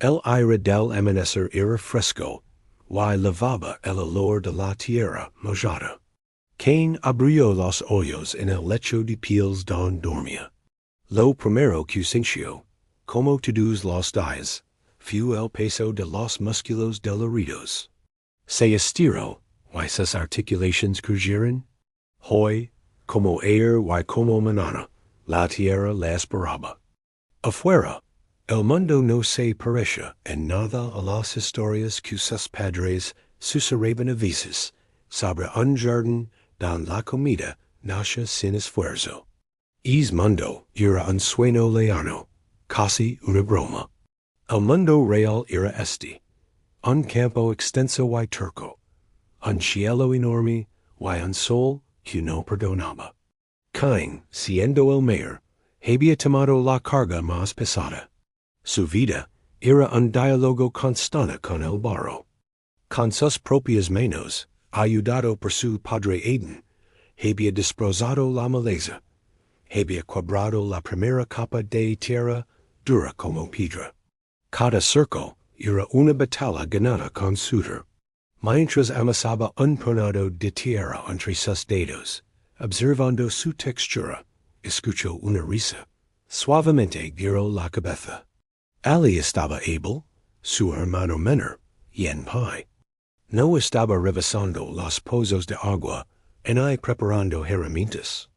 El aire del amanecer era fresco, y lavaba el olor de la tierra mojada. Cain abrió los hoyos en el lecho de pieles don dormía. Lo primero que sintió, como todos los días, fue el peso de los músculos doloridos. Se estiró, y sus articulaciones crujeron. Hoy, como ayer y como mañana, la tierra le esperaba. Afuera, el mundo no se parece en nada a las historias que sus padres susurraban a veces sobre un jardín donde la comida nace sin esfuerzo. Es mundo era un sueño lejano, casi una broma. El mundo real era este: un campo extenso y turco, un cielo enorme y un sol que no perdonaba. Cain, siendo el mayor, había tomado la carga más pesada. Su vida era un diálogo constante con el barro. Con sus propias manos, ayudado por su padre Adán, había destrozado la maleza. Había quebrado la primera capa de tierra dura como piedra. Cada cerco era una batalla ganada con sudor. Mientras amasaba un puñado de tierra entre sus dedos, observando su textura, escuchó una risa. Suavemente giró la cabeza. Ali estaba Abel, su hermano menor, y en paz. No estaba revisando los pozos de agua, ni preparando herramientas.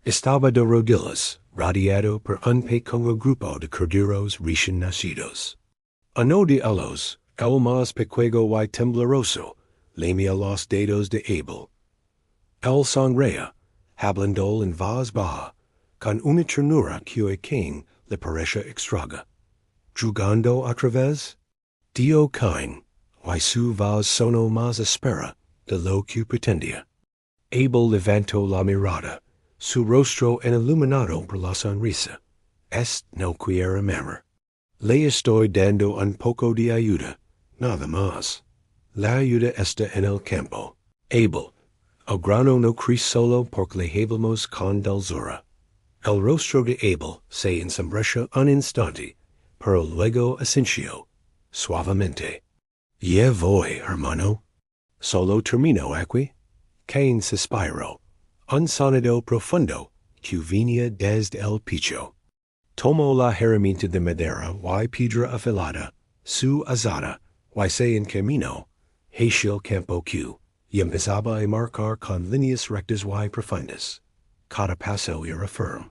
Estaba de rodillas, rodeado por un pequeño grupo de corderos recién nacidos. Uno de ellos, el más pequeño y tembloroso, lamía los dedos de Abel. Él sonreía, hablando en voz baja, con una ternura que a Cain le parecía extraña. Jugando otra vez, dio Cain, y su voz sonó más áspera de lo que pretendía. Abel levantó la mirada, su rostro iluminado por la sonrisa. No quiere mamar. Le estoy dando un poco de ayuda, nada más. La ayuda está en el campo. Abel, el grano no crece solo porque le hablamos con dulzura. El rostro de Abel se ensombreció un instante, pero luego asintió, suavemente. Ya voy, hermano. Solo termino aquí. Cain suspiró, un sonido profundo que venía desde el pecho. Tomó la herramienta de madera y piedra afilada, su azada, y se encaminó hacia el campo que, y empezaba a marcar con líneas rectas y profundas. Cada paso era firme.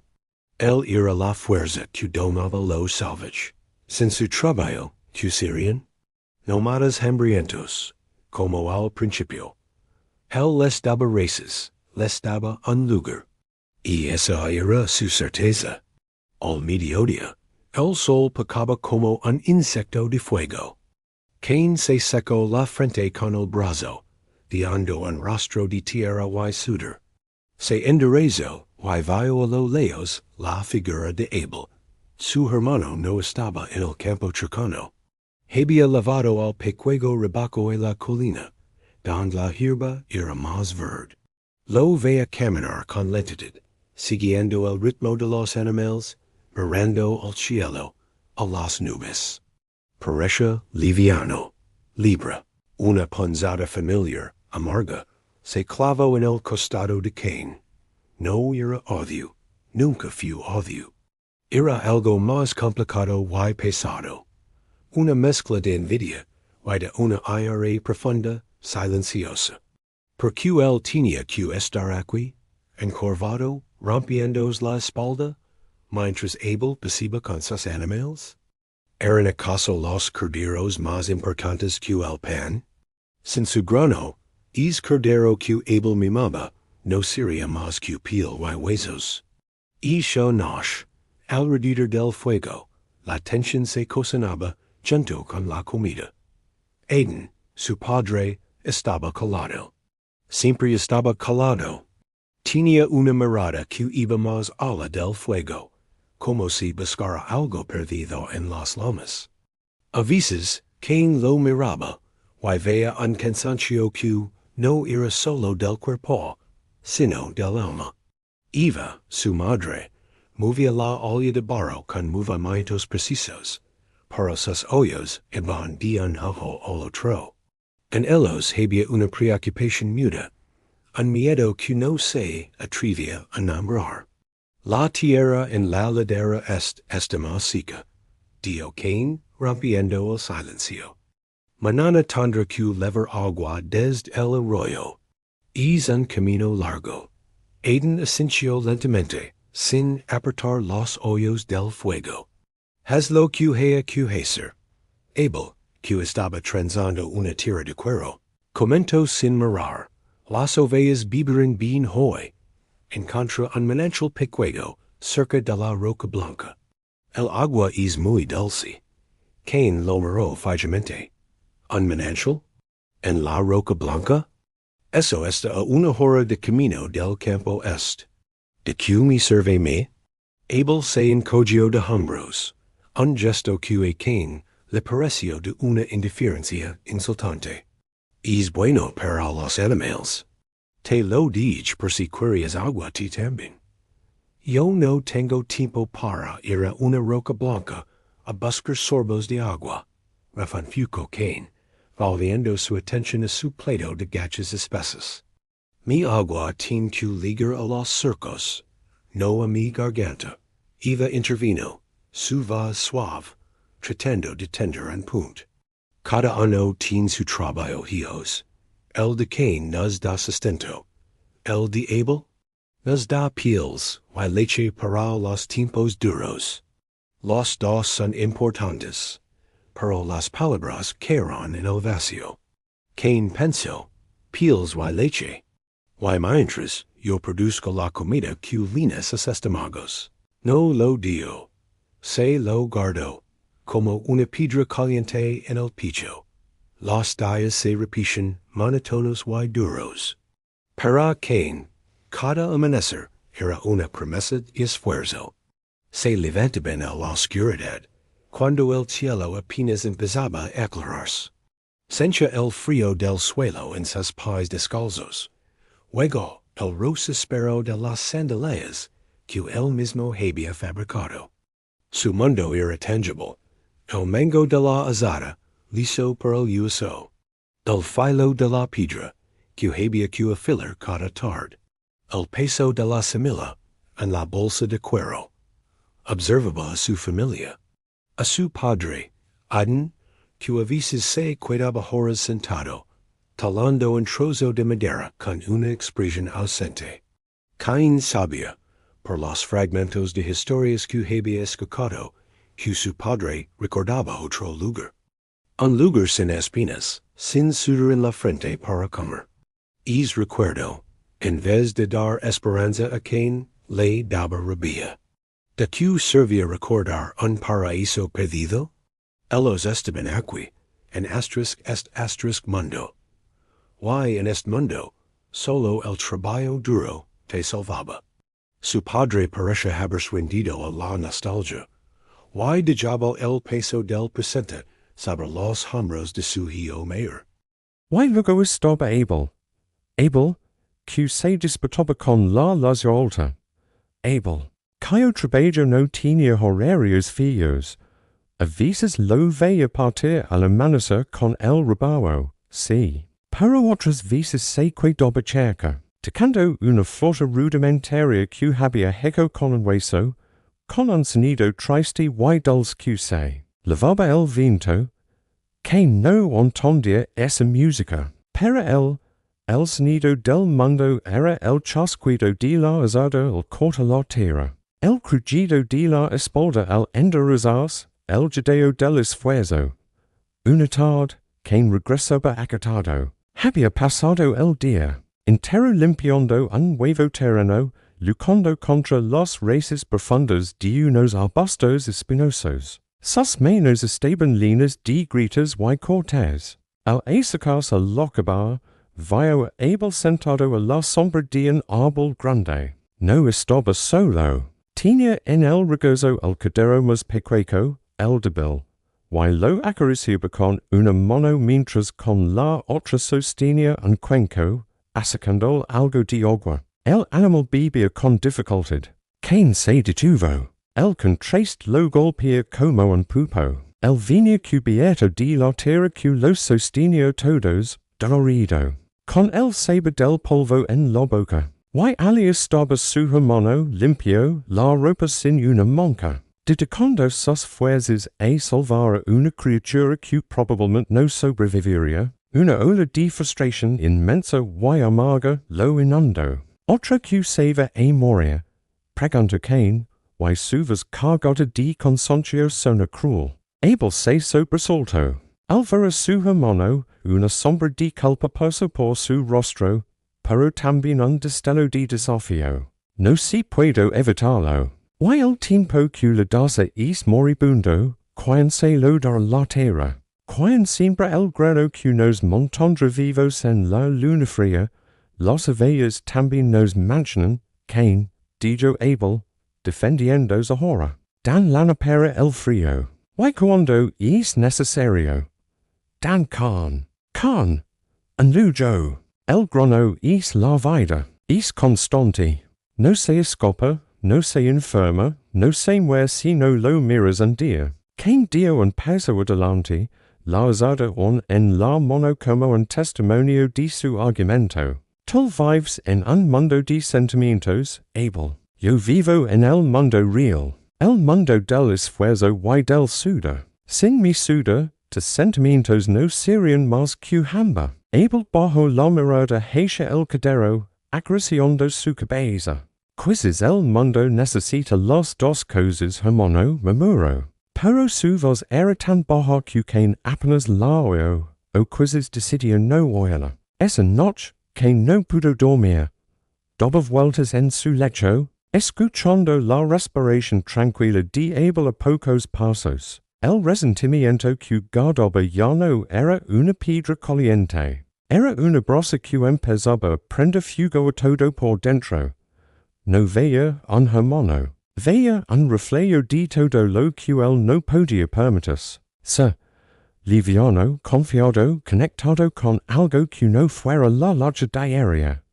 Él era la fuerza que domaba lo salvage. Sin su trabajo, que serían nómadas hambrientos, como al principio. Él les daba raíces, les daba un lugar. Y esa era su certeza. Al mediodía, el sol picaba como un insecto de fuego. Cain se secó la frente con el brazo, dando un rostro de tierra y sudor. Se enderezó y vio a lo lejos la figura de Abel. Su hermano no estaba en el campo cercano. Había lavado al pequeño rebaco en la colina, donde la hierba era más verde. Lo veía caminar con lentitud, siguiendo el ritmo de los animales, mirando al cielo, a las nubes. Parecía liviano, libre. Una punzada familiar, amarga, se clavó en el costado de Cain. No era odio, nunca fue odio. Era algo más complicado y pesado. Una mezcla de envidia y de una ira profunda, silenciosa. Porque él tenía que estar aquí, encorvado, rompiéndose la espalda, mientras Abel pasaba con sus animales. ¿Eran acaso los corderos más importantes que el pan? Sin su grano, es cordero que Abel mimaba no sería más que piel y huesos. Y yo noche, alrededor del fuego, la tensión se cocinaba junto con la comida. Adán, su padre, estaba calado. Siempre estaba calado. Tenía una mirada que iba más allá del fuego, como si buscara algo perdido en las lomas. A veces, Cain lo miraba, y veía un cansancio que no era solo del cuerpo, sino del alma. Eva, su madre, movía la olla de barro con movimientos precisos, para sus hoyos iban dian hojo olotro. En ellos había una preocupación muda, un miedo que no se atrevía a nombrar. La tierra en la ladera está más seca, dijo Cain, rompiendo el silencio. Mañana tendrá que levar agua desde el arroyo. Es un camino largo. Aiden ascendió lentamente, sin apretar los hoyos del fuego. Hazlo que haya que hacer. Abel, que estaba trenzando una tira de cuero, comentó sin mirar. Las ovejas bebieron bien hoy. Encontró un manantial pequeño cerca de la roca blanca. El agua es muy dulce. Cain lo miró fijamente. ¿Un manantial? ¿En la roca blanca? Eso está a una hora de camino del campo este. ¿De qué me sirve me? Abel se encogió de hombros. Un gesto que a Cain le pareció de una indiferencia insultante. Es bueno para los animales. Te lo dije por si querías agua ti también. Yo no tengo tiempo para ir a una roca blanca a buscar sorbos de agua, refunfucó Cain, volviendo su atención a su plato de gachas espesos. Mi agua tiene que ligar a los surcos, no a mi garganta. Eva intervino, su voz suave, tratando de tender un punto. Cada uno tiene su trabajo, hijos. El de Cain nos da sustento. El de Abel nos da pieles y leche para los tiempos duros. Los dos son importantes, pero las palabras quedan en el vacío. Cain pensó, pieles y leche. Y mientras yo produzco la comida que llena sus estómagos. No lo dio. Se lo guardó, como una piedra caliente en el pecho. Los días se repiten monótonos y duros. Para Cain, cada amanecer era una promesa de esfuerzo. Se levantaban a la oscuridad, cuando el cielo apenas empezaba a aclararse. Sentía el frío del suelo en sus pies descalzos. Luego el rosa espero de las sandalias que él mismo había fabricado. Su mundo era tangible. El mango de la azada, liso por el uso. El filo de la piedra, que había que afilar cada tarde. El peso de la semilla en la bolsa de cuero. Observaba a su familia. A su padre, Adán, que a veces se quedaba horas sentado, talando un trozo de madera con una expresión ausente. Cain sabía, por los fragmentos de historias que había escuchado, que su padre recordaba otro lugar. Un lugar sin espinas, sin sudor en la frente para comer. Es recuerdo, en vez de dar esperanza a Cain, le daba rabia. ¿De qué servía recordar un paraíso perdido? Ellos estaban aquí, en ** mundo. Y en este mundo, solo el trabajo duro te salvaba. Su padre parece haber rendido a la nostalgia. Y dejaba el peso del presente sobre los hombros de su hijo mayor. Y luego estaba Abel. Abel, que se disputaba con la alta. Abel, cuyo trabajo no tenía horarios fijos. A veces lo veía partir al amanecer con el rebaño, sí. Pero otras veces se quedaba cerca, tocando una flauta rudimentaria que había hecho con un hueso, con un sonido triste y dulce que se lavaba el viento, que no entendía esa música. Pero el sonido del mundo era el chasquido de la azada al corta la tierra, el crujido de la espalda al enderezarse, el jadeo del esfuerzo. Una tarde, Cain regresaba acatado. Había pasado el día, entero limpiando un nuevo terreno, luchando contra las raíces profundas de unos arbustos espinosos. Sus manos estaban llenas de grietas y cortes. Al acercarse al locabar, vio a Abel sentado a la sombra de un árbol grande. No estaba solo. Tenía en el regazo el cordero más pequeño, el débil. Y lo acariciaba con una mano mientras con la otra sostenía un cuenco, sacando algo de agua. El animal bebía con dificultad. Cain se detuvo. El contraste lo golpeó como un pupo. El venia cubierto de la tierra que los sostenio todos, dolorido. Con el saber del polvo en la boca. Y alias estaba su hermano limpio la ropa sin una mancha. Dedicando sus fuerzas a salvar una criatura que probablemente no sobreviviría. Una ola de frustración inmensa y amarga lo inundó. Otra que save a morir. Pregunto Cain, y subas cargada de consciencio sona cruel. Abel se sobresaltó. Al ver a su hermano, una sombra de culpa pasó por su rostro, pero también un destello de desafío. No se puedo evitarlo. Y el tiempo que la daza es moribundo, quien se lo da la tierra. Quien siembra el grano que nos montondrá vivos en la luna fría, las avellas también nos manchanan, Cain, dijo Abel, defendiendo Zahora. Dan lana para el frío. Y cuando es necesario. Dan Khan, and Lujo. El grano es la vida, es constante. No se escapa, no se enferma, no se muere sino lo miras un día. Cain dio un paso adelante, la usada en la mano como un testimonio de su argumento. Tú vives en un mundo de sentimientos, Abel. Yo vivo en el mundo real. El mundo del esfuerzo y del sudor. Sin mi sudor, de sentimientos no serían más que hamba. Abel bajo la mirada hacia el cadero, acariciando su cabeza. Quizás el mundo necesita las dos cosas, hermano, murmuró. Pero su voz era tan baja que Cain apenas la oyó, o quizás decidió no oírla. Esa noche, Cain no pudo dormir. Daba vueltas en su lecho, escuchando la respiración tranquila de Abel a pocos pasos. El resentimiento que guardaba ya no era una piedra caliente. Era una brasa que empezaba a prender fuego a todo por dentro. No veía un hermano. Veía un reflejo de todo lo que él no podía permitirse. Liviano, confiado, conectado con algo que no fuera la lucha diaria.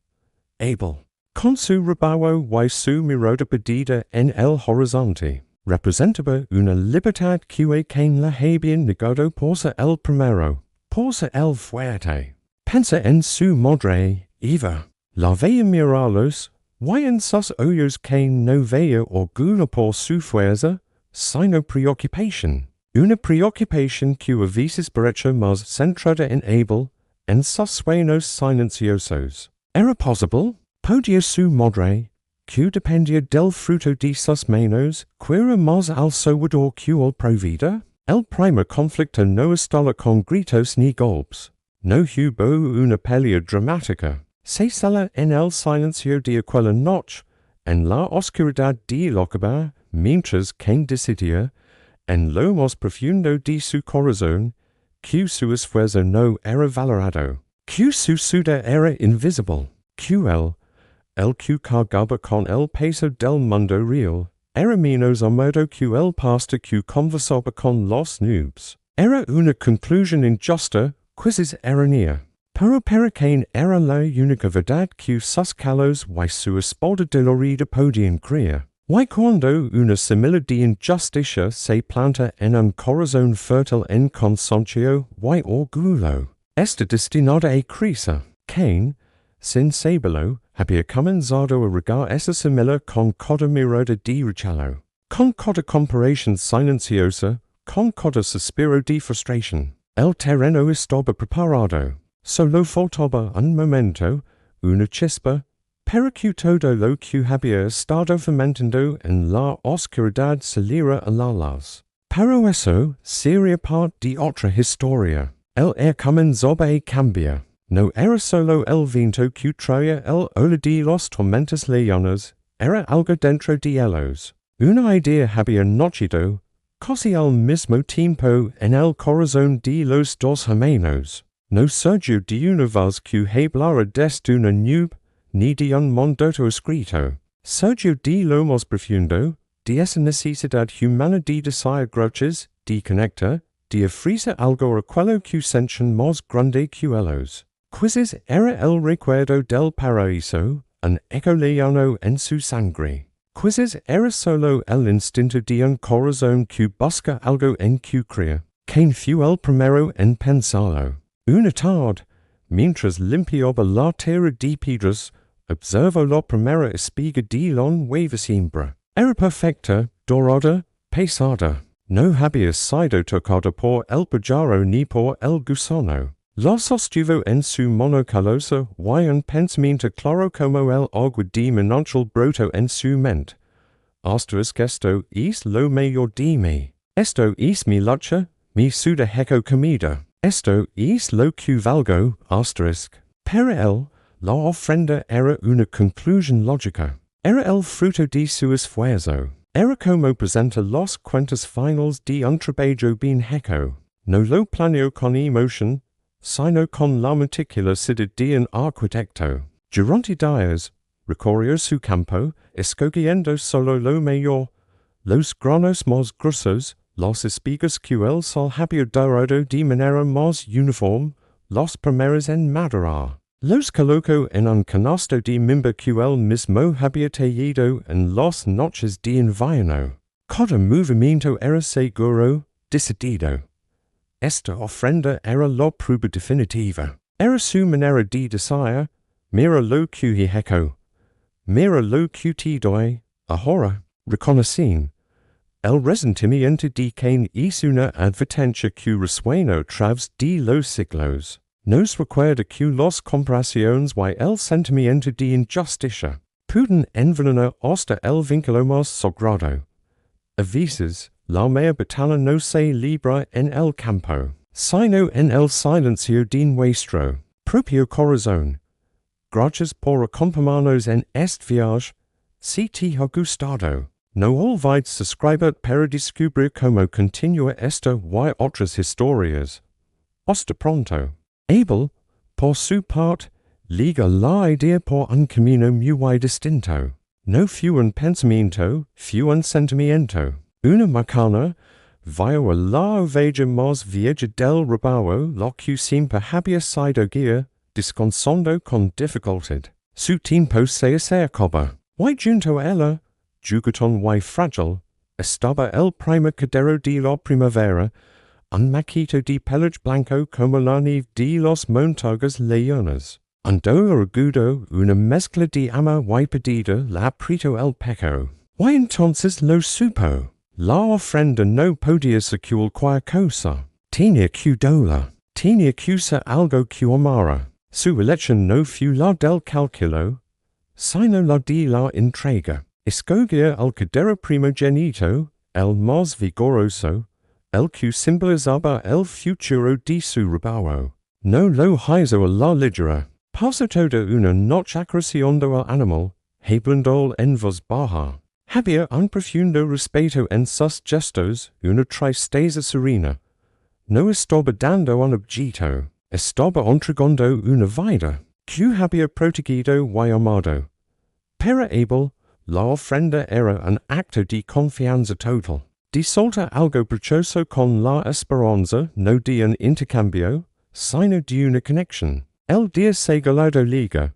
Abel. Con su rebaño y su mirada perdida en el horizonte, representaba una libertad que Cain la había negado por ser el primero, por ser el fuerte. Pensa en su madre, Eva. La veía mirarlos, y en sus ojos Cain no veía orgullo por su fuerza, sino preocupación. Una preocupación que a veces parecía más centrada en Abel, en sus sueños silenciosos. ¿Era posible? ¿Podía su madre, que dependía del fruto de sus manos, querer más al salvador que al provida? El primer conflicto no estaba con gritos ni golpes. No hubo una pelea dramática. Se sala en el silencio de aquella noche, en la oscuridad de Locabar, mientras Cain decidía, en lo más profundo de su corazón, que su esfuerzo no era valorado, que su sudor era invisible, que el que cargaba con el peso del mundo real, era menos amado que el pastor que conversaba con los nubes. Era una conclusión injusta, quizás errónea. Pero para Cain era la única verdad que sus calos y su espalda dolorida podían creer. Y cuando una semilla de injusticia se planta en un corazón fértil en consciencio y orgullo, está destinada a crecer. Cain, sin saberlo, había comenzado a regar esa semilla con cada mirada de rechazo, con cada comparación silenciosa, con cada suspiro de frustración. El terreno estaba preparado. Solo faltaba un momento, una chispa, pero que todo lo que había estado fermentando en la oscuridad saliera a la luz. Pero eso sería parte de otra historia. El air comenzaba a cambiar. No era solo el viento que traía el ola de los tormentas leones, era algo dentro de ellos. Una idea había nacido, casi al mismo tiempo en el corazón de los dos hermanos. No surgió de una voz que hablara desde una nube, ni de un mandato escrito. Surgió de lo más profundo, de esa necesidad humana de desear grauches, de conectar, de ofrecer algo a aquello que sentían más grande que ellos. Quizás era el recuerdo del paraíso, un eco lejano en su sangre. Quizzes era solo el instinto de un corazón que busca algo en que crea. Cain fue el primero en pensarlo. Una tarde, mientras limpiaba la tierra de piedras, observo la primera espiga de la nueva siembra. Era perfecta, dorada, pesada. No había sido tocada por el pájaro ni por el gusano. La sostuvo en su mano calosa y un pensamiento claro como el agua de manantial broto en su mente. Asterisk esto es lo mejor de mí. Esto es mi lucha, mi suda heco comida. Esto es lo que valgo, asterisk. Para él, la ofrenda era una conclusión lógica. Era el fruto de su esfuerzo. Era como presenta los cuentos finales de un trabajo bien hecho. No lo planeó con emoción, sino con la meticulosidad de un arquitecto. Durante días, recorrió su campo, escogiendo solo lo mejor, los granos más gruesos, las espigas que el sol había dorado de manera más uniforme, los primeros en madurar. Los colocó en un canasto de mimba que el mismo había tejido en las noches de invierno. Cada movimiento era seguro, decidido. Esta ofrenda era la prueba definitiva. Era su manera de decir, mira lo que he hecho, mira lo que te doy, ahora, reconocen. El resentimiento de Cain es una advertencia que resuena a través de los siglos. Nos recuerda que las comparaciones y el sentimiento de injusticia pueden envenenar hasta el vínculo más sagrado. A veces, la mea batalla no se libra en el campo, sino en el silencio de nuestro propio corazón. Gracias por acompañarnos en este viaje. Si te ha gustado, no olvides suscribir para descubrir cómo continúa esta y otras historias. Hasta pronto. Abel, por su parte, liga la idea por un camino muy distinto. No fue un pensamiento, fue un sentimiento. Una mañana, vio a la oveja más vieja del rebaño, la que siempre había sido guía, descansando con dificultad. Su tiempo se acercaba. Y junto a ella, juguetón y frágil, estaba el primer cordero de la primavera, un maquito de pelage blanco como la nieve de las montañas leonas. Ando argudo una mezcla de ama y pedida la aprieto el pecho. Y entonces lo supo. La ofrenda no podía ser cualquier cosa. Tenía que dola. Tenía que ser algo que amara. Su elección no fue la del cálculo, sino la de la entrega. Escogió el cordero primogenito, el más vigoroso, el que simbolizaba el futuro de su rebaño. No lo hizo a la ligera. Pasó toda una noche acariciando al animal, hablando en voz baja. Había un profundo respeto en sus gestos, una tristeza serena. No estaba dando un objeto, estaba entregando una vida, que había protegido y amado. Para Abel, la ofrenda era un acto de confianza total. Disolta algo prechoso con la esperanza no de un intercambio, sino de una conexión. El día segalado liga.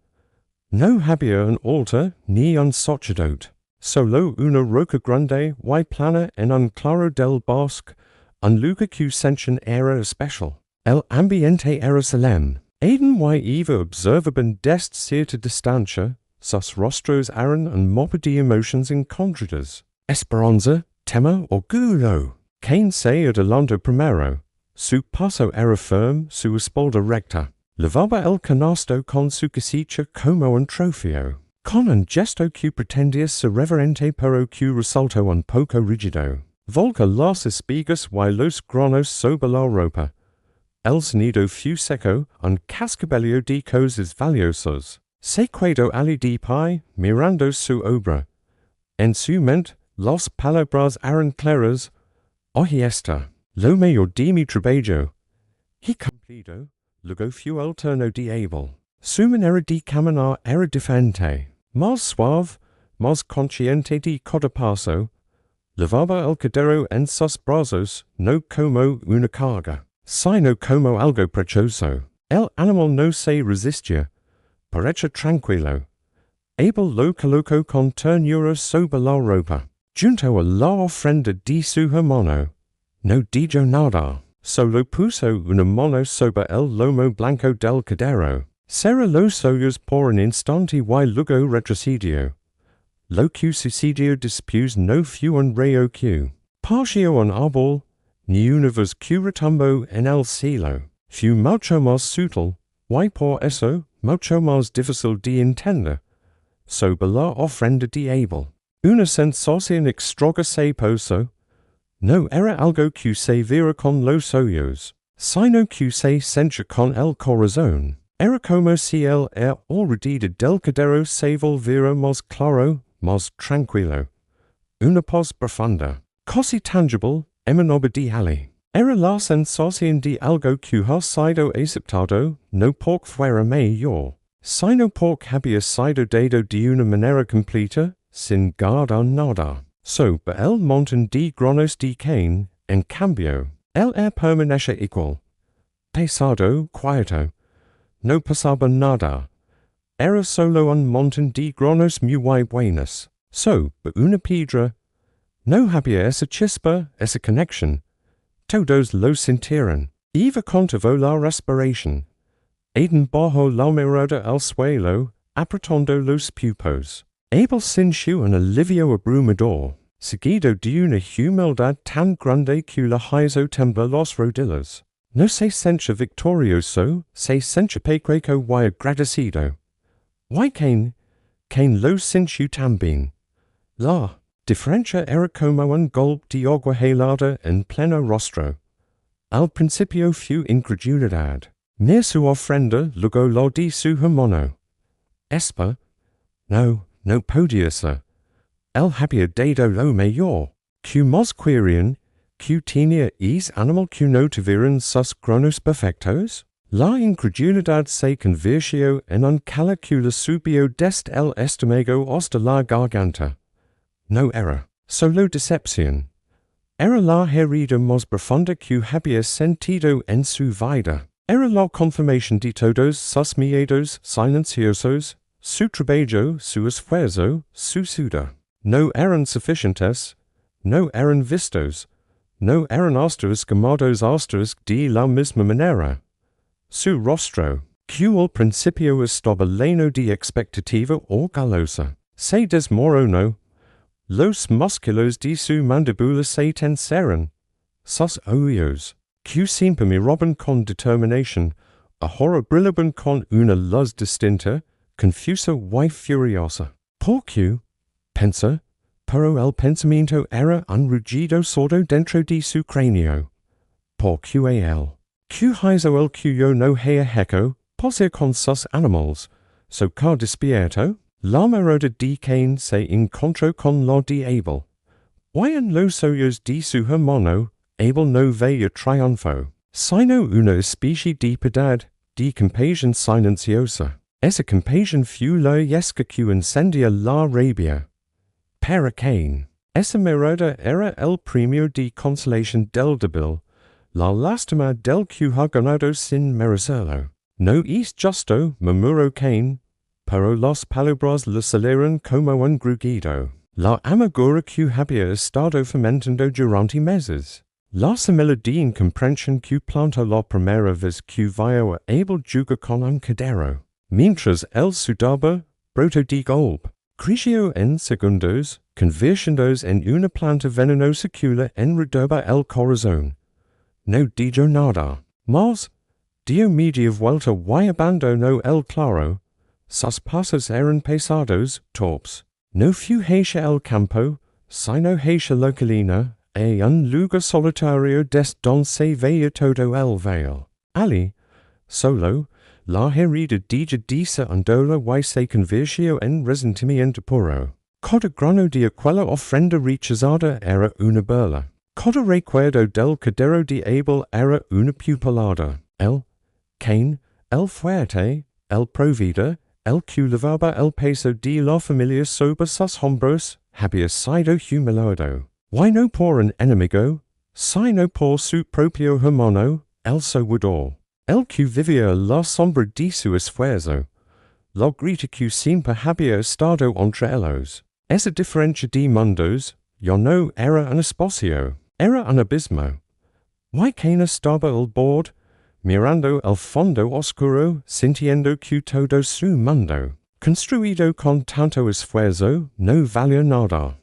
No había un altar ni un sacerdote. Solo una roca grande y plana en un claro del bosque, un lugar que sensación era especial. El ambiente era solemne. Adán y Eva observaban desde cierta distancia, sus rostros eran un mapa de emociones encontradas. Esperanza, temor, orgullo. Cain se adelantó primero. Su paso era firme, su espalda recta. Lavaba el canasto con su cosecha como un trofeo. Con un gesto que pretendía ser reverente pero que resultó un poco rígido. Volca las espigas y los granos sobre la ropa. El sonido fue seco, un cascabelio de cosas valiosas. Se quedó allí de pie, mirando su obra. En su mente, las palabras eran claras. Oye esta, lo mejor de mi trabajo. He cumplido, luego fue el turno de Abel. Su manera de caminar era diferente. Más suave, más consciente de cada paso. Lavaba el cordero en sus brazos, no como una carga, sino como algo prechoso. El animal no se resistía, parecía tranquilo. Abel lo coloco con ternura sober la ropa. Junto a la ofrenda di su hermano. No dijo nada. Solo puso una mano sobre el lomo blanco del cadero. Será los suyos por un instante y luego retrocedió. Lo que sucedió después no fue un rayo que pareció un árbol, ni una voz que retumbó en el cielo. Fue mucho más sutil, y por eso mucho más difícil de entender. Sobre la ofrenda de Abel. Una sensación extraña se posó. No era algo que se viera con los ojos, sino que se sentía con el corazón. Era como si el air alrededor del cadero se volviera más claro, más tranquilo. Una paz profunda, casi tangible, emanaba de allí. Era la sensación de algo que ha sido aceptado, no porque fuera mayor, sino porque había sido dado de una manera completa, sin guardar nada. Sobre el montón de granos de Cain, en cambio, el air permanece igual. Pesado, quieto. No pasaba nada. Era solo un montón de granos muy buenos. Sobre una piedra. No había esa chispa, esa conexión. Todos lo sintieron. Eva contuvo la respiración. Aiden bajó la mirada al suelo, apretando los pupos. Abel sintió un alivio abrumador, seguido de una humildad tan grande que le hizo temblar las rodillas. No se sentía victorioso, se sentía pequeño y agradecido. Y Cain lo sintió también. La diferencia era como un golpe de agua helada en pleno rostro. Al principio fue incredulidad. Mir su ofrenda, luego la di su hermano. Espa, no podía ser. Él había dado lo mayor. Que más querían, que tenía es animal que no tuvieran sus granos perfectos. La incredulidad se convirtió en un cálculo subió desde el estómago hasta la garganta. No era solo decepción. Era la herida más profunda que había sentido en su vida. Era la confirmación de todos sus miedos silenciosos, su trabajo, su esfuerzo, su sudor. No eran suficientes, no eran vistos, no eran astros llamados astros de la misma manera. Su rostro, que al principio estaba lleno de expectativa orgullosa, se desmoronó. Los músculos de su mandíbula se tensaron. Sus ojos, que siempre miraban con determinación, ahora brillaban con una luz distinta, confusa y furiosa. Porque, pensa, pero el pensamiento era un rugido sordo dentro de su cráneo. Porque él, que hizo el cuyo no haya hecho, posee con sus animales, so que despierto, la mirada de Cain se encontró con la de Abel. Y en los ojos de su hermano, Abel no veía triunfo, sino una especie de piedad, de compasión silenciosa. Esa compasión fue la yesca que encendía la rabia. Para Cain, esa mirada era el premio de consolación del débil, la lástima del que ha ganado sin merecerlo. No es justo, murmuró Cain, pero las palabras le salieron como un grugido. La amargura que había estado fermentando durante meses. La semilla de incomprensión que plantó la primera vez que vio a Abel jugar con un cadero. Mientras él sudaba, brotó de golpe. Creció en segundos, convirtiéndose en una planta venenosa que le enredaba el corazón. No dijo nada. Mas, dio media vuelta y abandonó el claro. Sus pasos eran pesados, torpes. No fue hacia el campo, sino hacia la colina, un lugar solitario desde donde se veía todo el valle. Allí, solo, la herida de andola y se convirtió en resentimiento puro. Cada grano de aquella ofrenda rechazada era una burla. Cada recuerdo del cadero de Abel era una pupilada. Cain, el fuerte, el provider, el que llevaba el peso de la familia sobre sus hombros, había sido humillado. Y no por un enemigo, sino por su propio hermano, el salvador. El que vivía la sombra de su esfuerzo. log grita sin per habio stado entre ellos. Esa differencia de mundos, yo no era un espacio, era un abismo. Why Cain estaba al bord, mirando el fondo oscuro, sintiendo que todo su mundo, construido con tanto esfuerzo, no valió nada.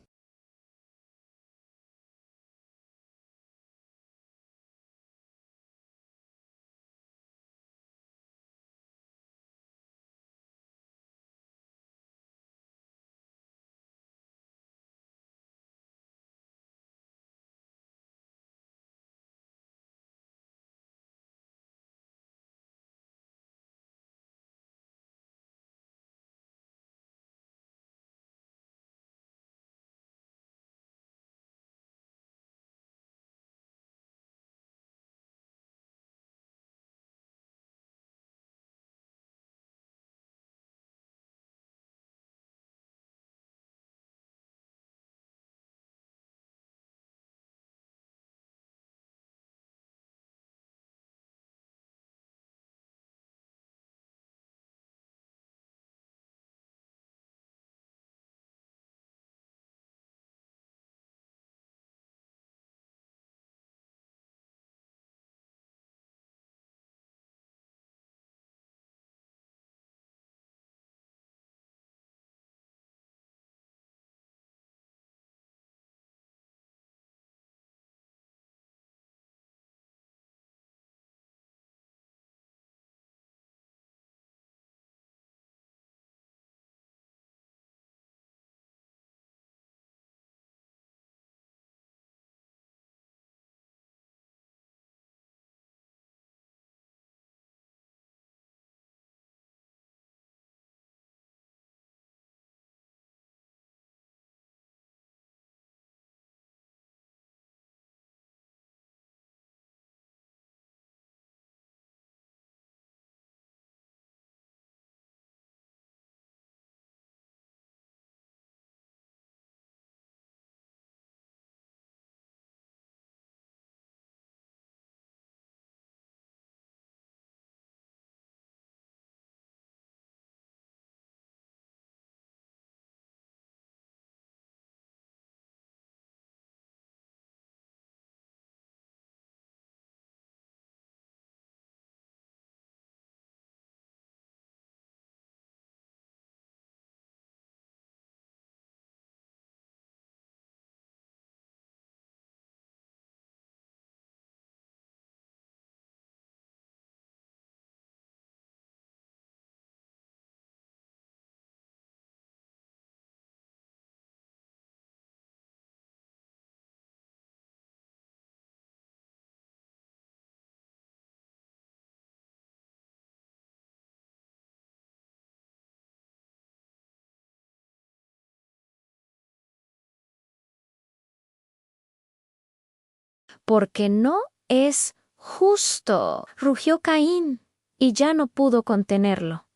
Porque no es justo, rugió Caín, y ya no pudo contenerlo.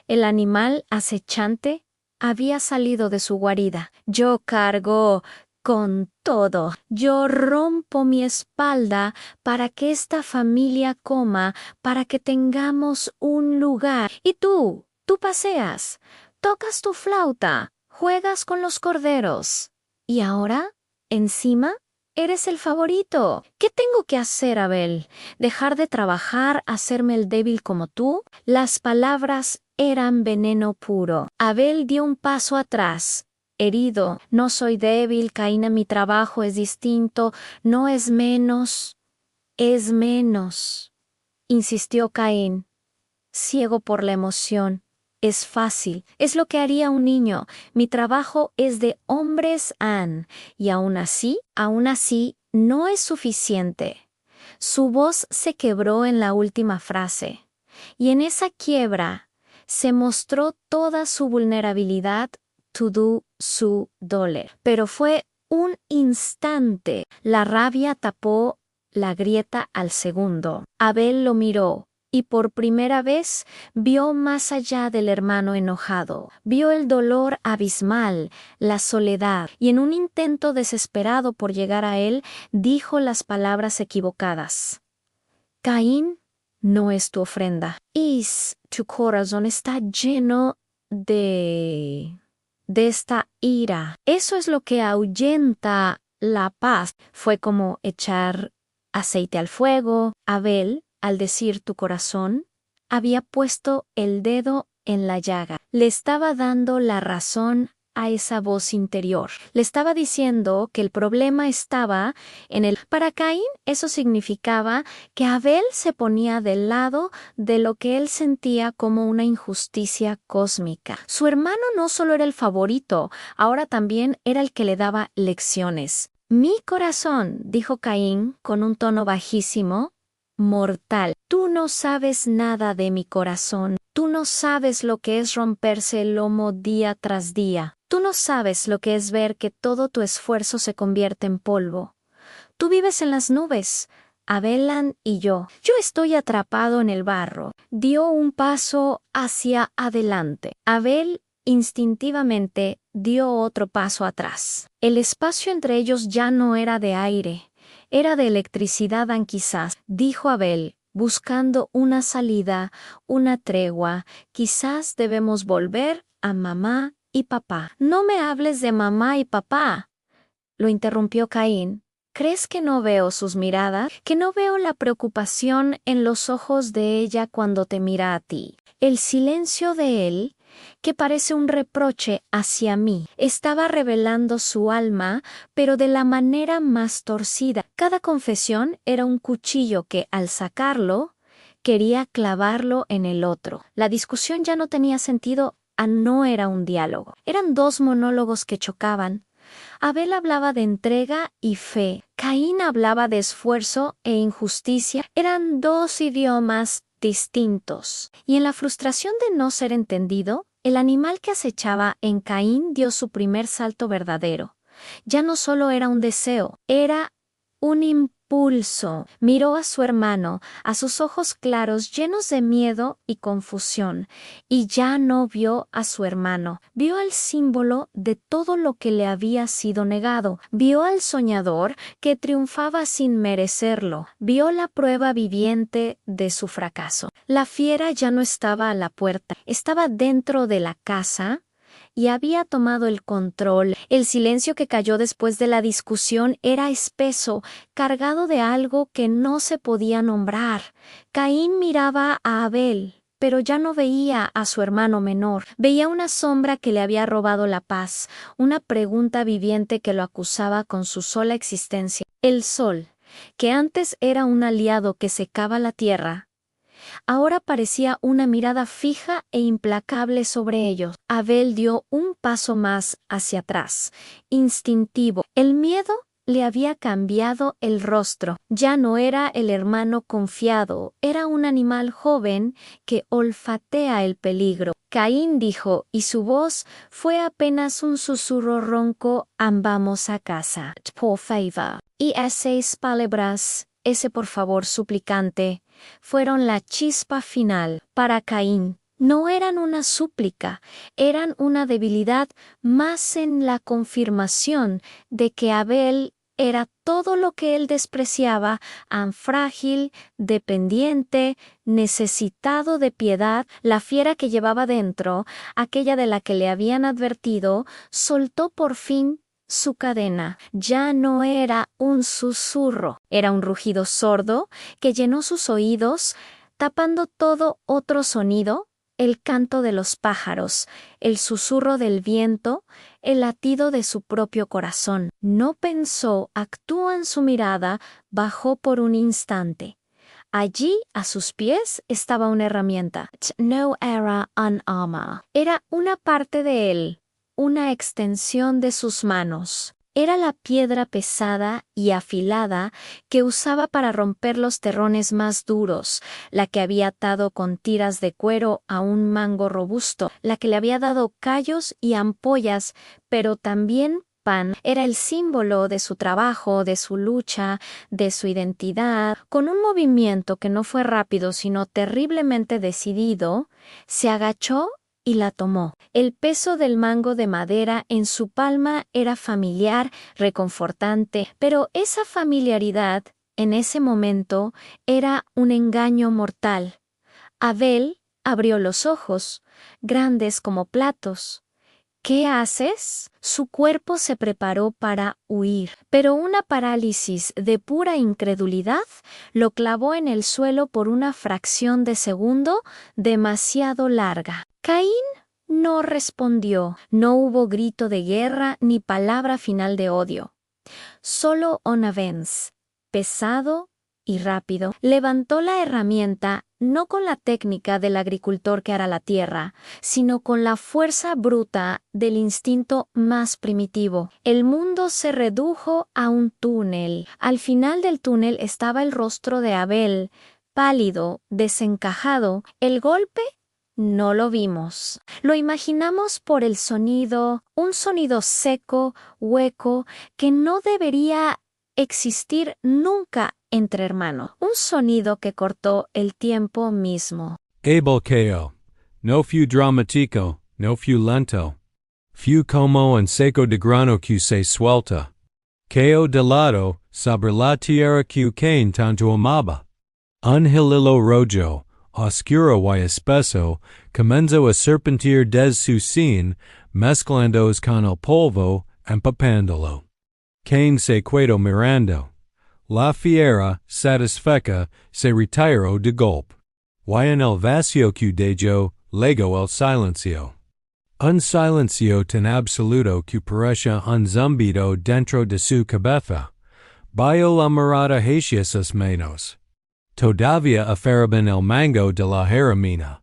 El animal acechante había salido de su guarida. Yo cargo con todo. Yo rompo mi espalda para que esta familia coma, para que tengamos un lugar. Y tú paseas, tocas tu flauta, juegas con los corderos. ¿Y ahora? ¿Encima? Eres el favorito. ¿Qué tengo que hacer, Abel? ¿Dejar de trabajar, hacerme el débil como tú? Las palabras eran veneno puro. Abel dio un paso atrás. Herido, no soy débil, Caín, mi trabajo es distinto, no es menos, es menos, insistió Caín, ciego por la emoción. Es fácil, es lo que haría un niño. Mi trabajo es de hombres han, y aún así, no es suficiente. Su voz se quebró en la última frase, y en esa quiebra se mostró toda su vulnerabilidad, todo su dolor. Pero fue un instante. La rabia tapó la grieta al segundo. Abel lo miró. Y por primera vez vio más allá del hermano enojado, vio el dolor abismal, la soledad, y en un intento desesperado por llegar a él, dijo las palabras equivocadas. Caín, no es tu ofrenda. Y tu corazón está lleno de esta ira. Eso es lo que ahuyenta la paz. Fue como echar aceite al fuego. Abel, al decir tu corazón, había puesto el dedo en la llaga. Le estaba dando la razón a esa voz interior. Le estaba diciendo que el problema estaba en él. Para Caín, eso significaba que Abel se ponía del lado de lo que él sentía como una injusticia cósmica. Su hermano no solo era el favorito, ahora también era el que le daba lecciones. Mi corazón, dijo Caín con un tono bajísimo, mortal. Tú no sabes nada de mi corazón. Tú no sabes lo que es romperse el lomo día tras día. Tú no sabes lo que es ver que todo tu esfuerzo se convierte en polvo. Tú vives en las nubes. Abelan y yo. Yo estoy atrapado en el barro. Dio un paso hacia adelante. Abel instintivamente dio otro paso atrás. El espacio entre ellos ya no era de aire. Era de electricidad quizás, dijo Abel, buscando una salida, una tregua. Quizás debemos volver a mamá y papá. No me hables de mamá y papá, lo interrumpió Caín. ¿Crees que no veo sus miradas? ¿Que no veo la preocupación en los ojos de ella cuando te mira a ti? El silencio de él, que parece un reproche hacia mí, estaba revelando su alma, pero de la manera más torcida. Cada confesión era un cuchillo que, al sacarlo, quería clavarlo en el otro. La discusión ya no tenía sentido, no era un diálogo. Eran dos monólogos que chocaban. Abel hablaba de entrega y fe. Caín hablaba de esfuerzo e injusticia. Eran dos idiomas distintos. Y en la frustración de no ser entendido, el animal que acechaba en Caín dio su primer salto verdadero. Ya no solo era un deseo, era un impulso. Miró a su hermano, a sus ojos claros llenos de miedo y confusión, y ya no vio a su hermano. Vio al símbolo de todo lo que le había sido negado. Vio al soñador que triunfaba sin merecerlo. Vio la prueba viviente de su fracaso. La fiera ya no estaba a la puerta, estaba dentro de la casa y había tomado el control. El silencio que cayó después de la discusión era espeso, cargado de algo que no se podía nombrar. Caín miraba a Abel, pero ya no veía a su hermano menor. Veía una sombra que le había robado la paz, una pregunta viviente que lo acusaba con su sola existencia. El sol, que antes era un aliado que secaba la tierra, ahora parecía una mirada fija e implacable sobre ellos. Abel dio un paso más hacia atrás, instintivo. El miedo le había cambiado el rostro. Ya no era el hermano confiado, era un animal joven que olfatea el peligro. Caín dijo, y su voz fue apenas un susurro ronco: «Vamos a casa, por favor». Y esas palabras, ese por favor suplicante, fueron la chispa final. Para Caín no eran una súplica, eran una debilidad más en la confirmación de que Abel era todo lo que él despreciaba, frágil, dependiente, necesitado de piedad. La fiera que llevaba dentro, aquella de la que le habían advertido, soltó por fin su cadena. Ya no era un susurro, era un rugido sordo que llenó sus oídos, tapando todo otro sonido: el canto de los pájaros, el susurro del viento, el latido de su propio corazón. No pensó, actuó en su mirada, bajó por un instante. Allí, a sus pies, estaba una herramienta. No era un arma. Era una parte de él, una extensión de sus manos. Era la piedra pesada y afilada que usaba para romper los terrones más duros, la que había atado con tiras de cuero a un mango robusto, la que le había dado callos y ampollas, pero también pan. Era el símbolo de su trabajo, de su lucha, de su identidad. Con un movimiento que no fue rápido, sino terriblemente decidido, se agachó y la tomó. El peso del mango de madera en su palma era familiar, reconfortante, pero esa familiaridad en ese momento era un engaño mortal. Abel abrió los ojos, grandes como platos. ¿Qué haces? Su cuerpo se preparó para huir, pero una parálisis de pura incredulidad lo clavó en el suelo por una fracción de segundo demasiado larga. Caín no respondió, no hubo grito de guerra ni palabra final de odio. Solo Onavens, pesado y rápido, levantó la herramienta no con la técnica del agricultor que ara la tierra, sino con la fuerza bruta del instinto más primitivo. El mundo se redujo a un túnel. Al final del túnel estaba el rostro de Abel, pálido, desencajado. El golpe no lo vimos. Lo imaginamos por el sonido, un sonido seco, hueco, que no debería existir nunca entre hermanos. Un sonido que cortó el tiempo mismo. Abel ko, no fu dramatico, no fu lento. Fu como en seco de grano que se suelta. Ko de lado, sobre la tierra que Cain tanto amaba. Un hililo rojo, oscuro y espeso, comenzó a serpentir des su sin, mezclándose con el polvo, empapándolo. Cain se quedó mirando. La fiera, satisfecha, se retiró de golpe. Y en el vacío que dejó, legó el silencio. Un silencio tan absoluto que parecía un zumbido dentro de su cabeza. Bajo la mirada hacia sus manos. Todavía aferaban el mango de la herramienta.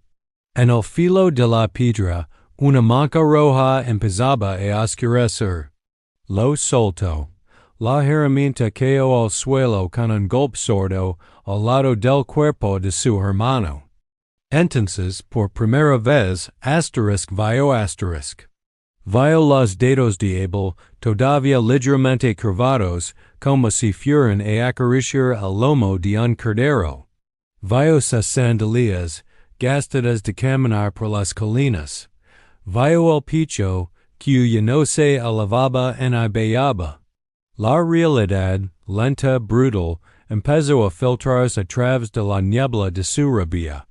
En el filo de la piedra, una mancha roja empezaba a oscurecer. Lo soltó. La herramienta cayó al suelo con un golpe sordo al lado del cuerpo de su hermano. Entonces, por primera vez, vio los dedos de Abel, todavía ligeramente curvados, como si fueran a acariciar el lomo de un cordero. Vio sus sandalias, gastadas de caminar por las colinas. Vio el picho, que ya no se elevaba en abellaba. La realidad, lenta, brutal, empezó a filtrarse a través de la niebla de su rabia.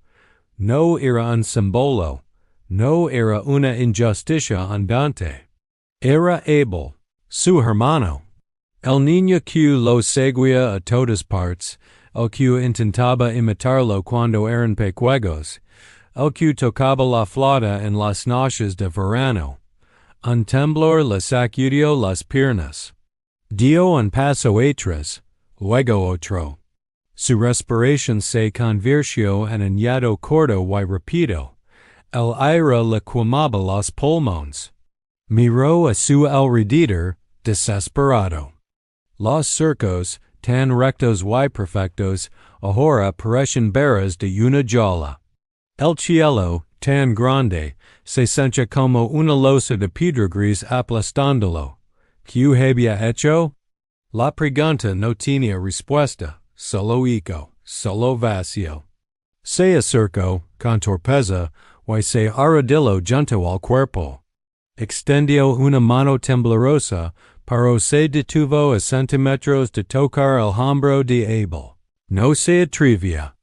No era un símbolo, no era una injusticia andante. Era Abel, su hermano. El niño que lo seguía a todas partes, el que intentaba imitarlo cuando eran pequeños, el que tocaba la flauta en las noches de verano. Un temblor le sacudió las piernas. Dio un paso atrás, luego otro. Su respiración se convirtió en un llanto corto y rápido. El aire le quemaba los pulmones. Miró a su alrededor, desesperado. Los surcos, tan rectos y perfectos, ahora parecen barras de una jaula. El cielo, tan grande, se sentía como una losa de piedra gris aplastándolo. ¿Qué había hecho? La pregunta no tenía respuesta, solo eco, solo vacío. Se acercó, con torpeza, y se arrodilló junto al cuerpo. Extendió una mano temblorosa, pero se detuvo a centímetros de tocar el hombro de Abel. No se atrevía.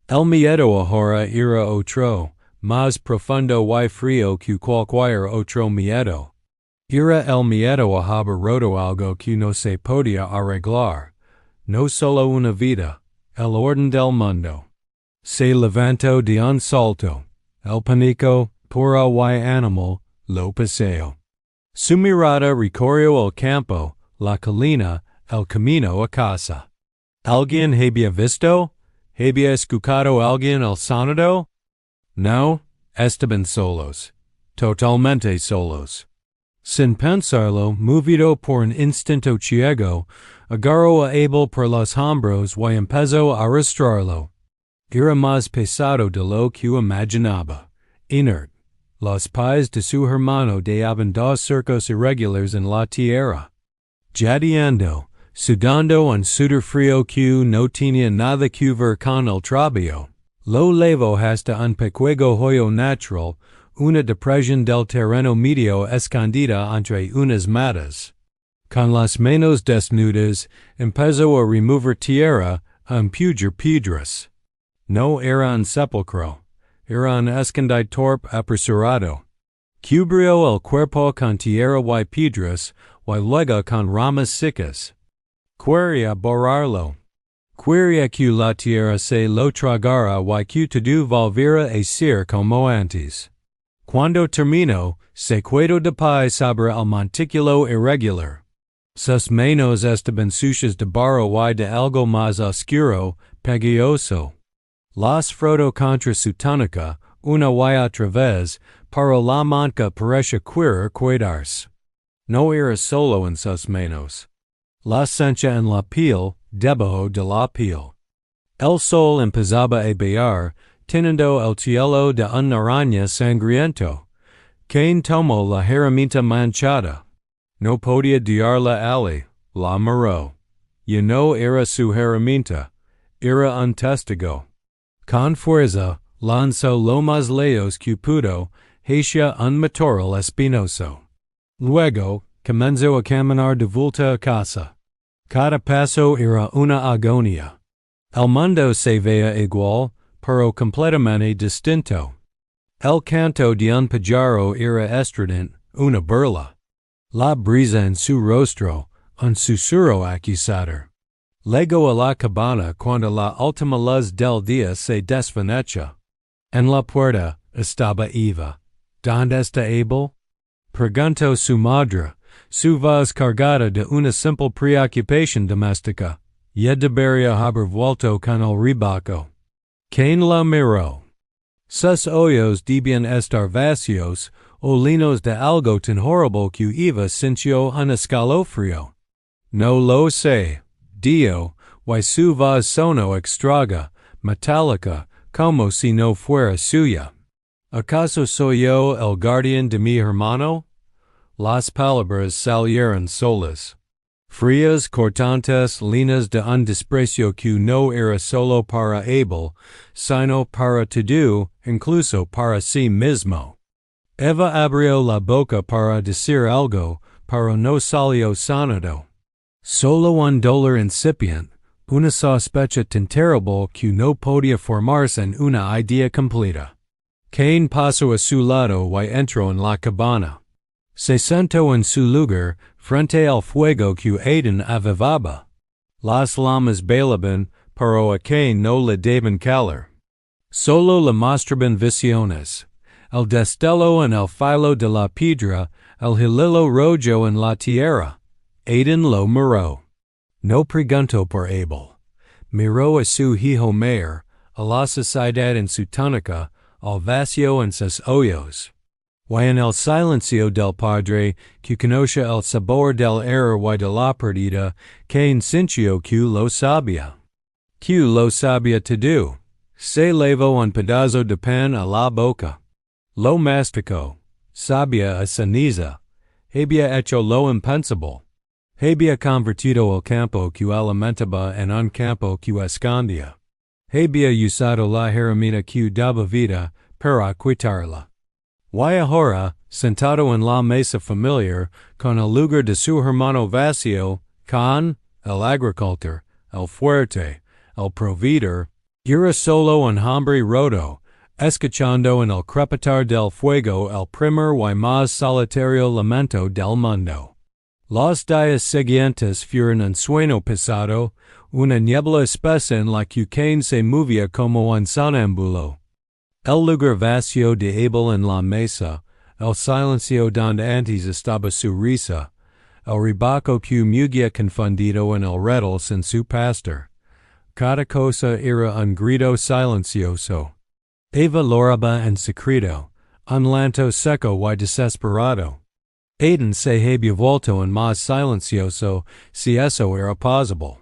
El miedo ahora era otro, más profundo y frío que cualquier otro miedo. Era el miedo a haber roto algo que no se podía arreglar, no solo una vida, el orden del mundo. Se levantó de un salto, el pánico, puro y animal, lo paseo. Su mirada recorrió el campo, la colina, el camino a casa. ¿Alguien había visto? ¿Había escuchado alguien el sonido? No, estaban solos, totalmente solos. Sin pensarlo, movido por un instinto ciego, agarró a Abel por los hombros y empezó a arrastrarlo. Era más pesado de lo que imaginaba. Inert, los pies de su hermano daban dos surcos irregulares en la tierra. Jadeando, sudando un sudor frío que no tenía nada que ver con el trabajo. Lo llevó hasta un pequeño hoyo natural, una depresión del terreno medio escondida entre unas matas. con las manos desnudas, empezó a remover tierra, a empujar piedras. No era un sepulcro, era un escondidor apresurado. Cubrió el cuerpo con tierra y piedras, y luego con ramas secas. Quería borrarlo. Quería que la tierra se lo tragara y que todo volviera a ser como antes. Cuando terminó, se quedó de pie sobre el montículo irregular. Sus manos estaban sucias de barro y de algo más oscuro, pegajoso. Las frotó contra su túnica, una y otra vez, para la manca parecía quedarse. No era solo en sus manos. La sencha en la piel, debajo de la piel. El sol empezaba a brillar, teniendo el cielo de un araña sangriento. Cain tomó la herramienta manchada. No podía darla ali, la miró. Y no era su herramienta, era un testigo. Con fuerza, lanzó lo más lejos que pudo, hacia un matorral espinoso. Luego, comenzó a caminar de vuelta a casa. Cada paso era una agonía. El mundo se veía igual, pero completamente distinto. El canto de un pájaro era estridente, una burla. La brisa en su rostro, un susurro acusador. Llegó a la cabana cuando la última luz del día se desvaneció. En la puerta estaba Eva. ¿Dónde está Abel? Preguntó su madre, su voz cargada de una simple preocupación doméstica. Ya debería haber vuelto con el rebaco. Cain la miró. Sus ojos debían estar vacíos o llenos de algo tan horrible que Eva sintió un escalofrío. No lo sé, Dio, y su voz sonó extraña, metálica, como si no fuera suya. ¿Acaso soy yo el guardián de mi hermano? Las palabras salieron solas. Frías, cortantes, líneas de un desprecio que no era solo para Abel, sino para todo, incluso para sí mismo. Eva abrió la boca para decir algo, pero no salió sonado. Solo un dolor incipiente, una sospecha tan terrible que no podía formarse en una idea completa. Cain pasó a su lado y entró en la cabana. Se sentó en su lugar, frente al fuego que Adán avivaba. Las llamas bailaban, pero a Cain no le daban calor. Solo le mostraban visiones. El destello en el filo de la piedra, el hilillo rojo en la tierra. Adán lo miró. No preguntó por Abel. Miró a su hijo mayor, a la suciedad en su túnica, al vacío en sus ojos. Y en el silencio del Padre, que conoce el sabor del error y de la pérdida, Cain sintió que lo sabía. Que lo sabía todo. Se llevó un pedazo de pan a la boca. Lo masticó. Sabía a ceniza. Había hecho lo impensable. Había convertido el campo que alimentaba en un campo que escondía. Había usado la herramienta que daba vida para quitarla. Y ahora, sentado en la mesa familiar, con el lugar de su hermano vacío, con el agricultor, el fuerte, el proveedor, era solo un hombre roto, escuchando en el crepitar del fuego el primer y más solitario lamento del mundo. Los días siguientes fueron un sueño pesado, una niebla espesa en la que Cain se movía como un sonámbulo. El lugar vacío de Abel en la mesa, el silencio donde antes estaba su risa, el rebaco que mugía confundido en el redal sin su pastor. Cada cosa era un grito silencioso. Eva lloraba en secreto, un llanto seco y desesperado. Adán se había vuelto en más silencioso, si eso era posible.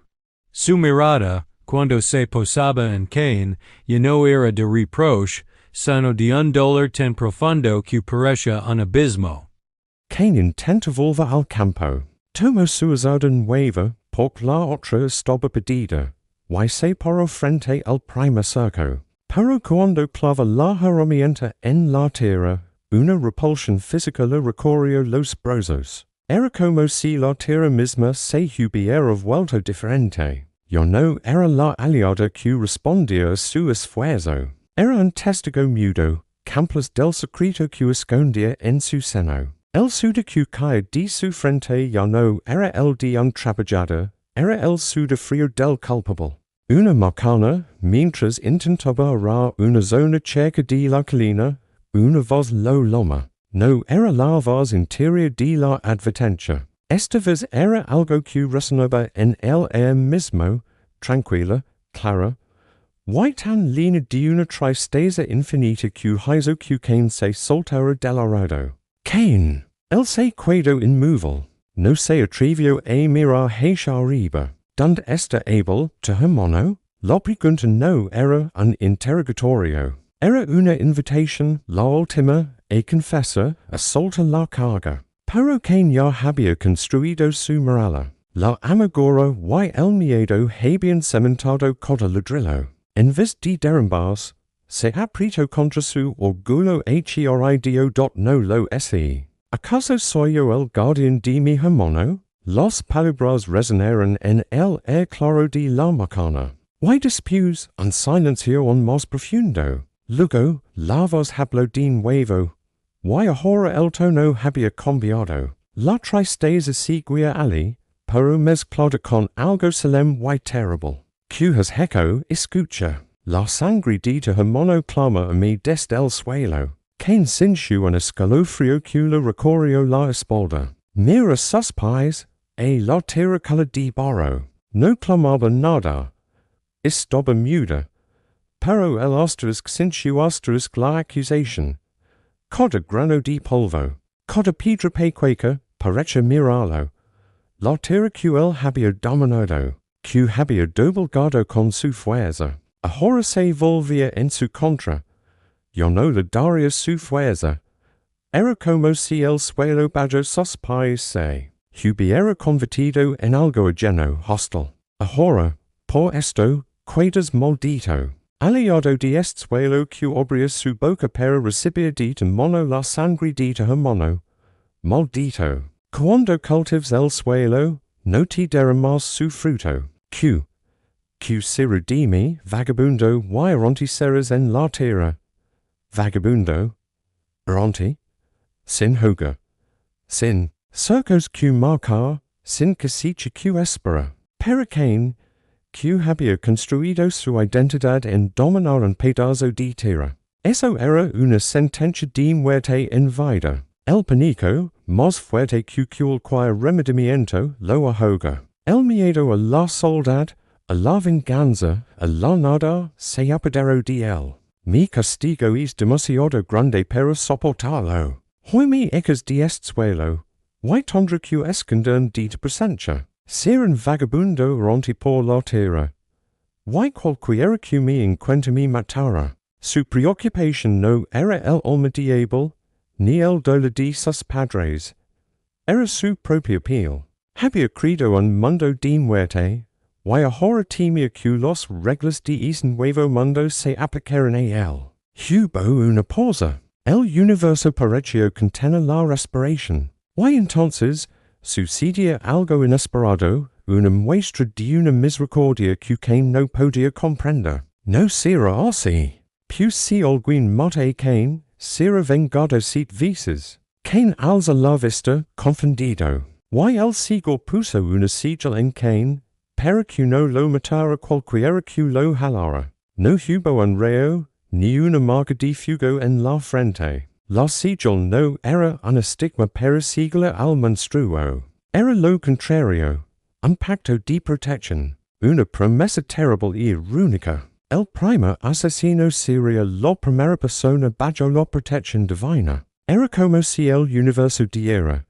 Su mirada, cuando se posaba en Cain, ya no era de reproche, sino de un dolor tan profundo que parecía un abismo. Cain intenta volver al campo. Tomó su azada nueva por la otra estaba perdida. Y se paró frente al primer cerco. Pero cuando clava la herramienta en la tierra, una repulsión física le recorrió los brazos. era como si la tierra misma se hubiera vuelto diferente. Yo no era la aliada que respondía a su esfuerzo. Era un testigo mudo, campus del secreto que escondía en su seno. El suda que cae di su frente ya no era el de un trabajador, era el suda frío del culpable. Una macana, mientras intentaba arar una zona cerca de la colina, una voz lo loma. No era la voz interior de la advertencia. Esta vez era algo que resonaba en el aire mismo, tranquila, clara. White tan lina de una tristeza infinita que hizo que Cain se soltara del arado. Cain, el se quedó inmóvil, no se atrevió a mirar hacia arriba. Dund esta Abel to hermano? La pregunta no era un interrogatorio. Era una invitación, la última, a confesar, a soltar la carga. Pero Cain ya había construido su muralla. La amagora y el miedo habían cementado contra ladrillo. En vez de derrumbarse, se apretó contra su orgullo herido. No lo es. ¿Acaso soy yo el guardián de mi hermano? Las palabras resonaron en el air claro de la macana. Why después un silencio aún más profundo? Luego, la voz habló de nuevo. Why ahora el tono había cambiado? La tristeza seguía allí, pero mezclada con algo solemne y terrible. Que has hecho, escucha. La sangre de tu hermano clama a mí desde el suelo. Cain sintió un escalofrío que le recorrió la espalda. Mira sus pies, la tierra color de barro. No clamaba nada. Estaba muda. Pero el asterisk sintió asterisk la acusación. Cada grano de polvo, cada piedra pequeña, parecha mirarlo. La tierra que él había dominado, que había doblegado con su fuerza, ahora se volvía en su contra. Yo no le daría su fuerza. Era como si el suelo bajo sus pies se hubiera convertido en algo ajeno, hostil. Ahora, por esto, quedas maldito. Aliado de este suelo que abría su boca para recibir de tu mano la sangre de tu hermano. Maldito. Cuando cultives el suelo, no te derramas su fruto. Que se redime, vagabundo, y errante serás en la tierra. Vagabundo. Errante. Sin hoga. Sin. Circos que marcar, sin casiche que espera. Para Cain, que había construido su identidad en dominar un pedazo de tierra. Eso era una sentencia de muerte en vida. El pánico, más fuerte que cualquier remordimiento, lo ahoga. El miedo a la soledad, a la venganza, a la nada, se apoderó de él. Mi castigo es demasiado grande para soportarlo. Hoy me echas de este suelo. Why tendré que esconder de tu presencia? Ser un vagabundo errante por la tierra. Why cualquiera que me encuentre me matara? Su preocupación no era el alma de Abel, ni el dolor de sus padres. Era su propio piel. Había creado un mundo de muerte, y ahora temía que las reglas de ese nuevo mundo se aplicaran a él. Hubo una pausa. El universo pareció contener la respiración. Y entonces, sucedía algo inesperado, una muestra de una misericordia que Cain no podía comprender. No será así. Pues si alguien mata a Cain, será vengado 7 veces. Cain alza la vista, confundido. Y el ciego puso una sigil en Cain, para que no lo matara cualquiera que lo jalara. No hubo un rayo, ni una marca de fuego en la frente. La sigil no era un estigma para seguirle al monstruo. Era lo contrario, un pacto de protección, una promesa terrible y irónica. El primer asesino sería la primera persona bajo la protección divina. Era como si el universo diera,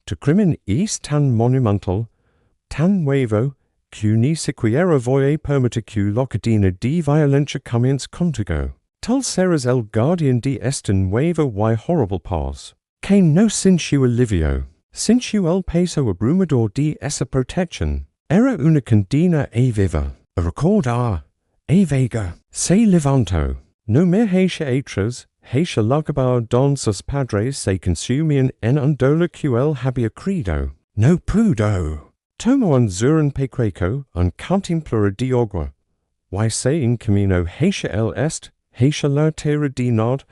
tu crimen es tan monumental, tan nuevo, que ni siquiera voy a permitir que la cadena de violencia comience contigo. Tal serás el guardián de este nuevo y horrible paz. Cain no sintió alivio, sintió el peso abrumador de esa protección. Era una condena a viva, a recordar, a vega. Se levantó, no me hacia atrás, Hacia largabar don sus padres se consumian en undola ql habia credo. No pudo. Tomo un zuran pequeco, un contemplora diogua. Why se in camino hacia el est, hacia la terra di nod,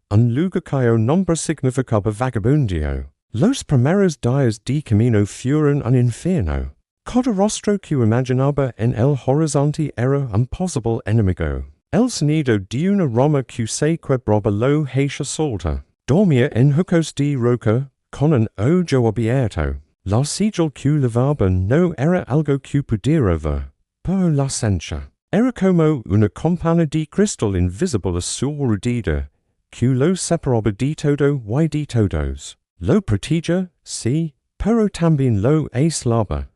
un lugacayo nombra significaba vagabundio. Los primeros dias di camino fueron un infierno. Coda rostro que imaginaba en el horizonte era un possible enemigo. El sonido de una Roma que se quebraba lo hacia solta. Dormía en huecos de roca, con un ojo abierto. La sigil que levaba no era algo que pudiera ver, pero la sencha. Era como una campana de cristal invisible a su ruedida, que lo separaba de todo y de todos. Lo protegía, sí, pero también lo aislaba.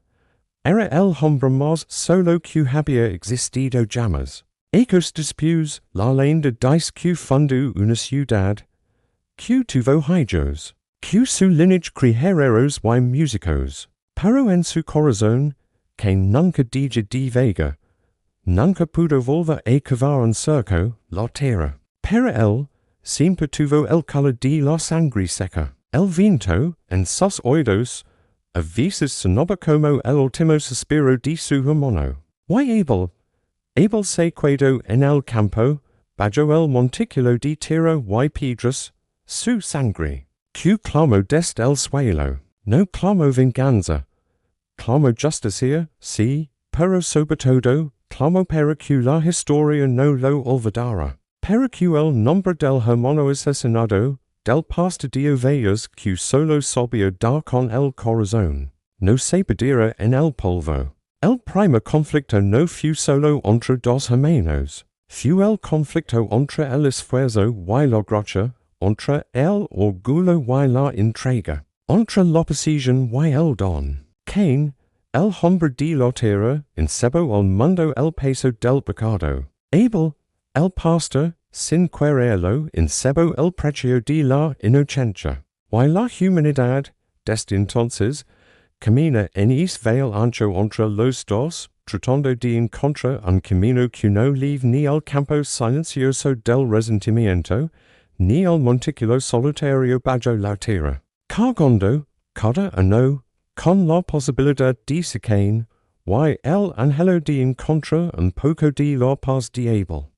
Era el hombre más solo que había existido jamás. Ecos después, la leyenda dice que fundó una ciudad, que tuvo hijos, que su lineage criaderos y músicos, pero en su corazón, que nunca diga de vega, nunca pudo volver a cavar un cerco, la tierra. Pero él, siempre tuvo el calor de la sangre seca. El viento, en sus oídos, a veces sonaba como el último suspiro de su hermano. Y Abel se quedó en el campo, bajo el montículo de tierra y piedras, su sangre. Que clamo desde el suelo, no clamo venganza, clamo justicia, sí, pero sobre todo, clamo para que la historia no lo olvidara. Para que el nombre del hermano asesinado, del pastor de ovejas que solo sabía dar con el corazón, no se perdiera en el polvo. El primer conflicto no fue solo entre dos hermanos, fue el conflicto entre el esfuerzo y la gracia, entre el orgullo y la intriga, entre la posición y el don. Cain, el hombre de la tierra, encebó al mundo el peso del pecado. Abel, el pastor, sin quererlo, encebó el precio de la inocencia. Y la humanidad, desde entonces, camina en ese veil ancho entre los dos, tratando de encontrar un camino que no lleve ni al campo silencioso del resentimiento, ni al montículo solitario bajo la tierra. Cargando, cada uno, con la posibilidad de Cain, y el anhelo de encontrar un poco de la paz de Abel.